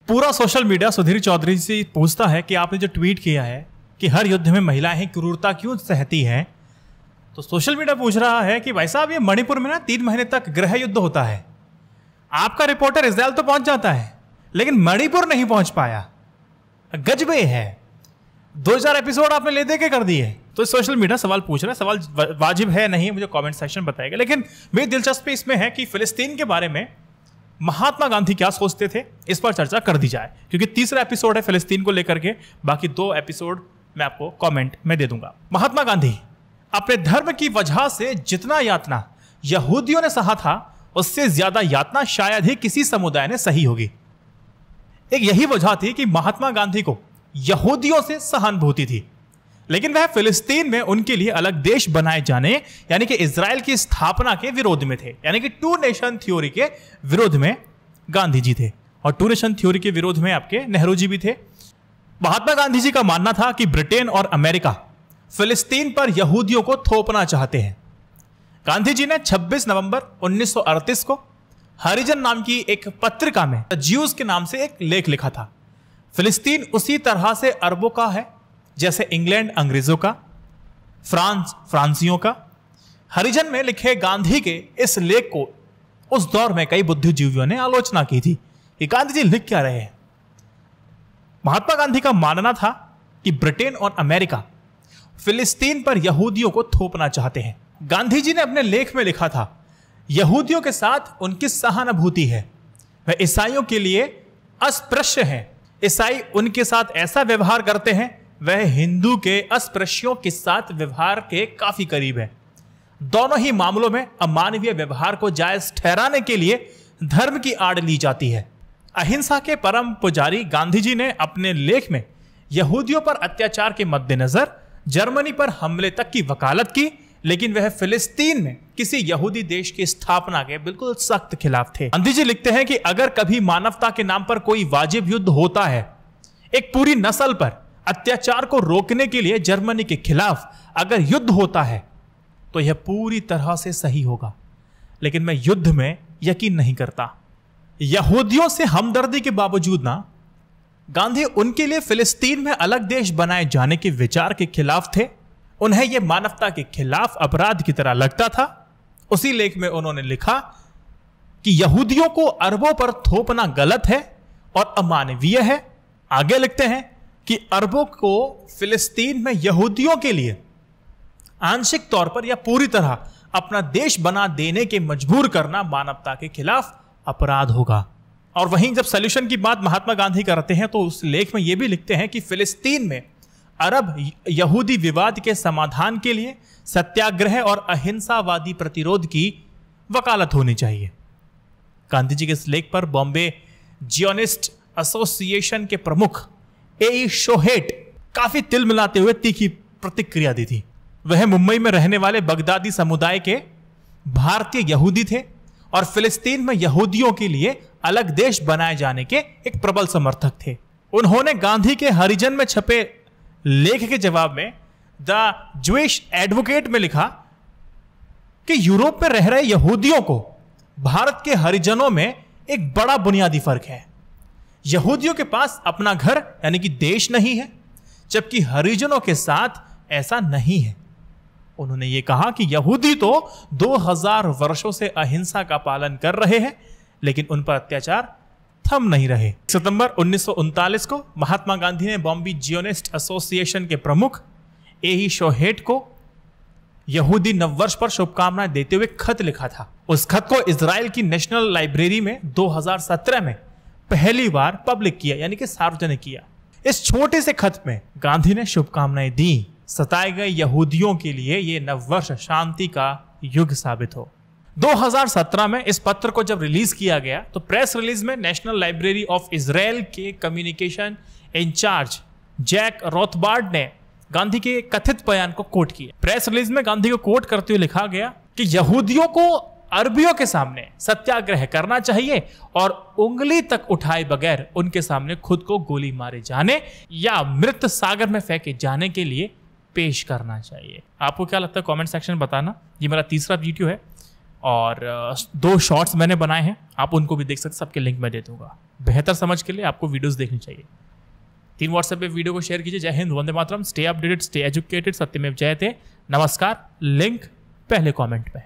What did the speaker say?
पूरा social media Sudhir Chaudhary से पूछता है कि आपने जो ट्वीट किया है कि हर युद्ध में महिलाएं क्रूरता क्यों सहती हैं, तो सोशल मीडिया पूछ रहा है कि भाई साहब ये मणिपुर में ना 3 महीने तक गृह युद्ध होता है, आपका रिपोर्टर इजराइल तो पहुंच जाता है लेकिन मणिपुर नहीं पहुंच पाया। गजबे है, 2000 एपिसोड आपने ले दे के कर दिए। तो सोशल मीडिया सवाल पूछ रहा है, सवाल वाजिब है नहीं मुझे कमेंट सेक्शन बताएगा, लेकिन मेरी दिलचस्पी इसमें है कि फिलिस्तीन के बारे में महात्मा गांधी क्या सोचते थे, इस पर चर्चा कर दी जाए, क्योंकि तीसरा एपिसोड है फिलिस्तीन को लेकर के, बाकी 2 एपिसोड मैं आपको कमेंट में दे दूंगा। महात्मा गांधी अपने धर्म की वजह से जितना यातना यहूदियों ने सहा था उससे ज्यादा यातना शायद ही किसी समुदाय ने सही होगी। एक यही वजह थी कि महात्मा गांधी को यहूदियों से सहानुभूति थी, लेकिन वह फिलिस्तीन में उनके लिए अलग देश बनाए जाने यानी कि इजराइल की स्थापना के विरोध में थे, यानी कि 2 नेशन थ्योरी के विरोध में गांधी जी थे और 2 नेशन थ्योरी के विरोध में आपके नेहरू जी भी थे। महात्मा गांधी जी का मानना था कि ब्रिटेन और अमेरिका फिलिस्तीन पर यहूदियों को थोपना चाहते हैं। गांधी जी ने 26 नवंबर 1938 को हरिजन नाम की एक पत्रिका में ज्यूज के नाम से एक लेख लिखा था। फिलिस्तीन उसी तरह से अरबों का है जैसे इंग्लैंड अंग्रेजों का, फ्रांस फ्रांसियों का। हरिजन में लिखे गांधी के इस लेख को उस दौर में कई बुद्धिजीवियों ने आलोचना की थी कि गांधी जी लिख क्या रहे हैं। महात्मा गांधी का मानना था कि ब्रिटेन और अमेरिका फिलिस्तीन पर यहूदियों को थोपना चाहते हैं। गांधी जी ने अपने लेख में लिखा था, यहूदियों के साथ उनकी सहानुभूति है, वह ईसाइयों के लिए अस्पृश्य हैं। ईसाई उनके साथ ऐसा व्यवहार करते हैं वह हिंदू के अस्पृश्यों के साथ व्यवहार के काफी करीब है। दोनों ही मामलों में अमानवीय व्यवहार को जायज ठहराने के लिए धर्म की आड़ ली जाती है। अहिंसा के परम पुजारी गांधी जी ने अपने लेख में यहूदियों पर अत्याचार के मद्देनजर जर्मनी पर हमले तक की वकालत की, लेकिन वह फिलिस्तीन में किसी यहूदी देश की स्थापना के बिल्कुल सख्त खिलाफ थे। गांधी जी लिखते हैं कि अगर कभी मानवता के नाम पर कोई वाजिब युद्ध होता है, एक पूरी नस्ल पर अत्याचार को रोकने के लिए जर्मनी के खिलाफ अगर युद्ध होता है तो यह पूरी तरह से सही होगा, लेकिन मैं युद्ध में यकीन नहीं करता। यहूदियों से हमदर्दी के बावजूद ना गांधी उनके लिए फिलिस्तीन में अलग देश बनाए जाने के विचार के खिलाफ थे। उन्हें यह मानवता के खिलाफ अपराध की तरह लगता था। उसी लेख में उन्होंने लिखा कि यहूदियों को अरबों पर थोपना गलत है और अमानवीय है। आगे लिखते हैं कि अरबों को फिलिस्तीन में यहूदियों के लिए आंशिक तौर पर या पूरी तरह अपना देश बना देने के मजबूर करना मानवता के खिलाफ अपराध होगा। और वहीं जब सॉल्यूशन की बात महात्मा गांधी करते हैं तो उस लेख में यह भी लिखते हैं कि फिलिस्तीन में अरब यहूदी विवाद के समाधान के लिए सत्याग्रह और अहिंसावादी प्रतिरोध की वकालत होनी चाहिए। गांधी जी के इस लेख पर बॉम्बे जियोनिस्ट एसोसिएशन के प्रमुख ए शोहेट काफी तिल मिलाते हुए तीखी प्रतिक्रिया दी थी। वह मुंबई में रहने वाले बगदादी समुदाय के भारतीय यहूदी थे और फिलिस्तीन में यहूदियों के लिए अलग देश बनाए जाने के एक प्रबल समर्थक थे। उन्होंने गांधी के हरिजन में छपे लेख के जवाब में द ज्यूइश एडवोकेट में लिखा कि यूरोप में रह रहे यहूदियों को भारत के हरिजनों में एक बड़ा बुनियादी फर्क है। यहूदियों के पास अपना घर यानी कि देश नहीं है, जबकि हरिजनों के साथ ऐसा नहीं है। उन्होंने ये कहा कि यहूदी तो 2000 वर्षों से अहिंसा का पालन कर रहे हैं, लेकिन उन पर अत्याचार थम नहीं रहे। सितंबर 1939 को महात्मा गांधी ने बॉम्बे जियोनिस्ट एसोसिएशन के प्रमुख ए शोहेट को यहूदी नववर्ष पर शुभकामनाएं देते हुए खत लिखा था। उस खत को इजराइल की नेशनल लाइब्रेरी में 2017 में पहली बार पब्लिक किया, यानी कि सार्वजनिक किया। इस छोटे से खत में गांधी ने शुभकामनाएं दी, सताए गए यहूदियों के लिए यह नववर्ष शांति का युग साबित हो। 2017 में इस पत्र को जब रिलीज किया गया तो प्रेस रिलीज में नेशनल लाइब्रेरी ऑफ इजराइल के कम्युनिकेशन इंचार्ज जैक रोथबार्ड ने गांधी के कथित बयान को कोट किया। प्रेस रिलीज में गांधी को कोट करते हुए लिखा गया कि यहूदियों को अरबियों के सामने सत्याग्रह करना चाहिए और उंगली तक उठाए बगैर उनके सामने खुद को गोली मारे जाने या मृत सागर में फेंके जाने के लिए पेश करना चाहिए। आपको क्या लगता है कमेंट सेक्शन में बताना। ये मेरा तीसरा वीडियो है और 2 शॉर्ट्स मैंने बनाए हैं, आप उनको भी देख सकते, सबके लिंक मैं दे दूंगा। बेहतर समझ के लिए आपको वीडियोस देखनी चाहिए। 3 व्हाट्सएप पे वीडियो को शेयर कीजिए। जय Hind, Vande Mataram, stay updated, stay educated, सत्यमेव जयते। नमस्कार। लिंक पहले कमेंट पे है।